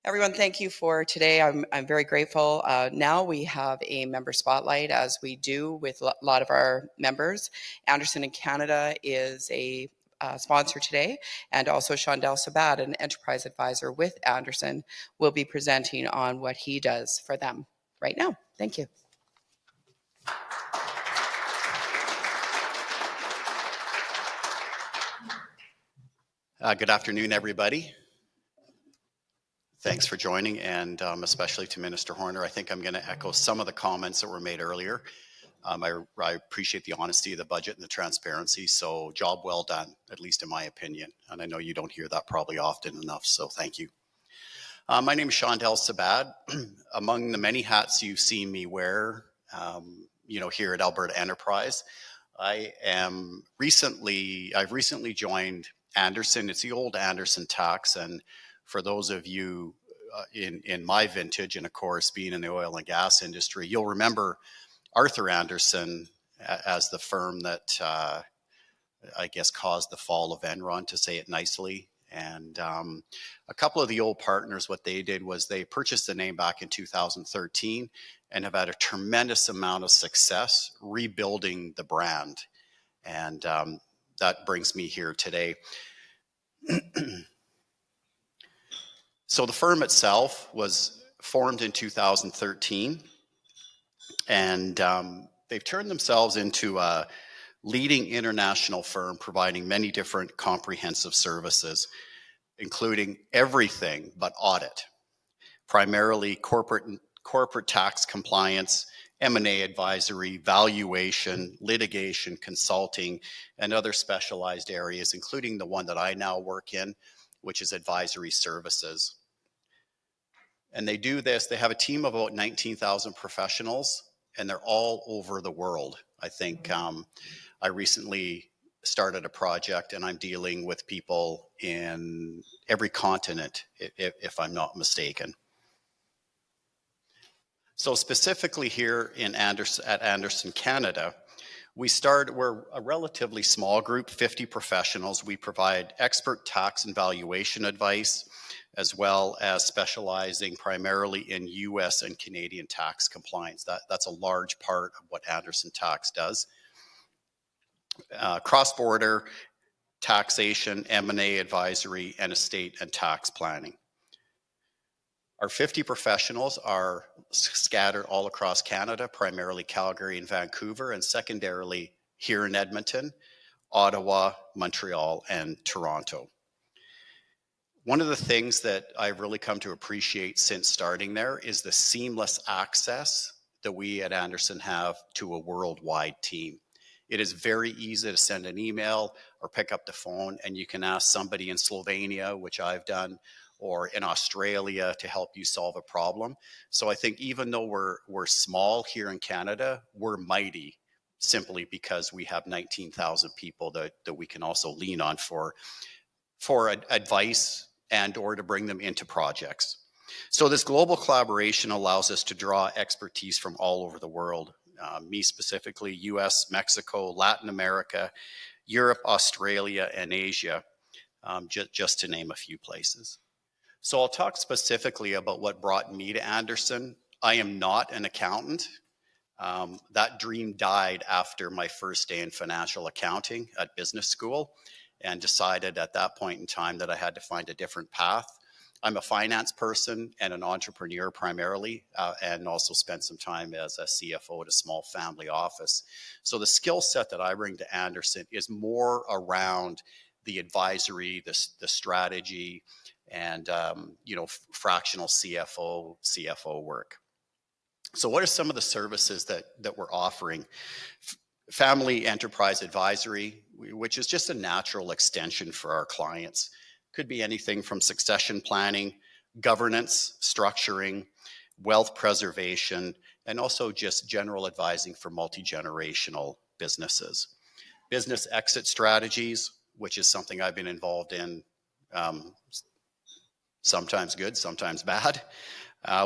Everyone, thank you for today. I'm very grateful. Now we have a member spotlight, as we do with a lot of our members. Andersen in Canada is a sponsor today, and also Shondell Sabad, an enterprise advisor with Andersen, will be presenting on what he does for them right now. Thank you. Good afternoon, everybody. Thanks for joining, and especially to Minister Horner. I think I'm going to echo some of the comments that were made earlier. I appreciate the honesty of the budget and the transparency, so job well done, at least in my opinion. And I know you don't hear that probably often enough, so thank you. My name is Shondell Sabad. Among the many hats you've seen me wear, here at Alberta Enterprise, I've recently joined Andersen. It's the old Andersen tax, and for those of you in my vintage, and of course being in the oil and gas industry, you'll remember Arthur Andersen as the firm that I guess caused the fall of Enron, to say it nicely. And a couple of the old partners, what they did was they purchased the name back in 2013 and have had a tremendous amount of success rebuilding the brand. And that brings me here today. So the firm itself was formed in 2013, and they've turned themselves into a leading international firm providing many different comprehensive services, including everything but audit, primarily corporate tax compliance, M&A advisory, valuation, litigation, consulting, and other specialized areas, including the one that I now work in, which is advisory services. And they do this, they have a team of about 19,000 professionals, and they're all over the world. I think I recently started a project and I'm dealing with people in every continent, if I'm not mistaken. So specifically here in at Andersen, Canada, we're a relatively small group, 50 professionals. We provide expert tax and valuation advice, as well as specializing primarily in US and Canadian tax compliance. That's a large part of what Andersen Tax does. Cross-border taxation, M&A advisory, and estate and tax planning. Our 50 professionals are scattered all across Canada, primarily Calgary and Vancouver, and secondarily here in Edmonton, Ottawa, Montreal, and Toronto. One of the things that I've really come to appreciate since starting there is the seamless access that we at Andersen have to a worldwide team. It is very easy to send an email or pick up the phone and you can ask somebody in Slovenia, which I've done, or in Australia to help you solve a problem. So I think even though we're small here in Canada, we're mighty simply because we have 19,000 people that we can also lean on for advice and or to bring them into projects. So this global collaboration allows us to draw expertise from all over the world. Me specifically, US, Mexico, Latin America, Europe, Australia, and Asia, just to name a few places. So I'll talk specifically about what brought me to Andersen. I am not an accountant. That dream died after my first day in financial accounting at business school, and decided at that point in time that I had to find a different path. I'm a finance person and an entrepreneur primarily, and also spent some time as a CFO at a small family office. So the skill set that I bring to Andersen is more around the advisory, the strategy, and fractional CFO work. So what are some of the services that we're offering? Family enterprise advisory, which is just a natural extension for our clients. Could be anything from succession planning, governance, structuring, wealth preservation, and also just general advising for multi-generational businesses. Business exit strategies, which is something I've been involved in, sometimes good, sometimes bad,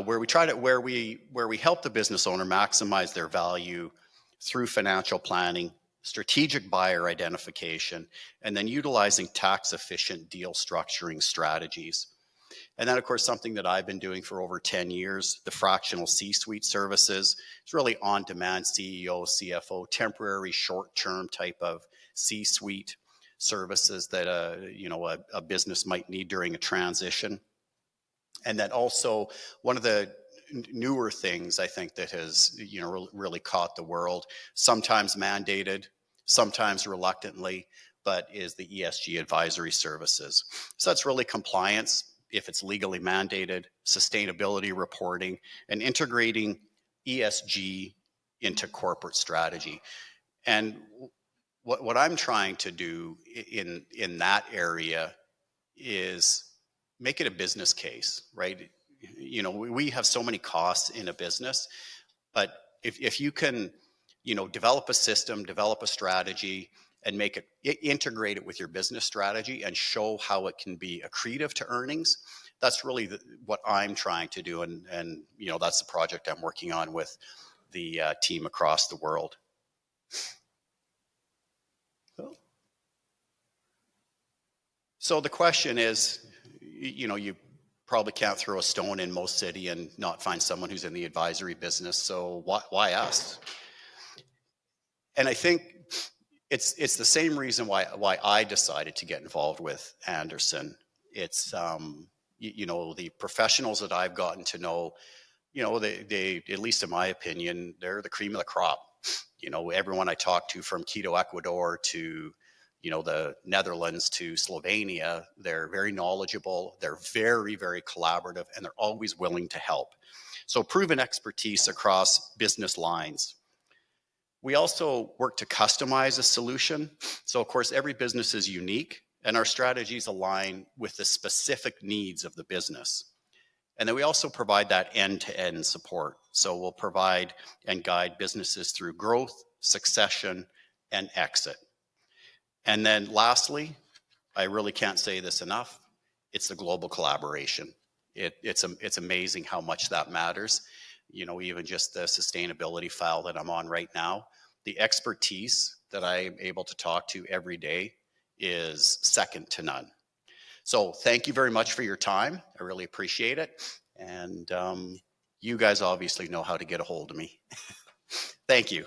where we help the business owner maximize their value through financial planning, strategic buyer identification, and then utilizing tax-efficient deal structuring strategies. And then, of course, something that I've been doing for over 10 years, the fractional C-suite services. It's really on-demand CEO, CFO, temporary, short-term type of C-suite services that a business might need during a transition. And then also one of the newer things I think that has really caught the world, sometimes mandated, sometimes reluctantly, but is the ESG advisory services. So that's really compliance, if it's legally mandated, sustainability reporting, and integrating ESG into corporate strategy. And what I'm trying to do in that area is make it a business case, right? We have so many costs in a business, but if you can, develop a system, develop a strategy, and make it integrate it with your business strategy and show how it can be accretive to earnings, that's really what I'm trying to do. And that's the project I'm working on with the team across the world. So the question is, you probably can't throw a stone in most city and not find someone who's in the advisory business. So why us? And I think it's the same reason why I decided to get involved with Andersen. It's the professionals that I've gotten to know, they at least in my opinion, they're the cream of the crop. Everyone I talk to, from Quito, Ecuador to the Netherlands to Slovenia, they're very knowledgeable, they're very, very collaborative, and they're always willing to help. So proven expertise across business lines. We also work to customize a solution. So of course, every business is unique, and our strategies align with the specific needs of the business. And then we also provide that end-to-end support. So we'll provide and guide businesses through growth, succession, and exit. And then lastly, I really can't say this enough, it's the global collaboration. It's amazing how much that matters. Even just the sustainability file that I'm on right now, the expertise that I'm able to talk to every day is second to none. So thank you very much for your time. I really appreciate it. And you guys obviously know how to get a hold of me. Thank you.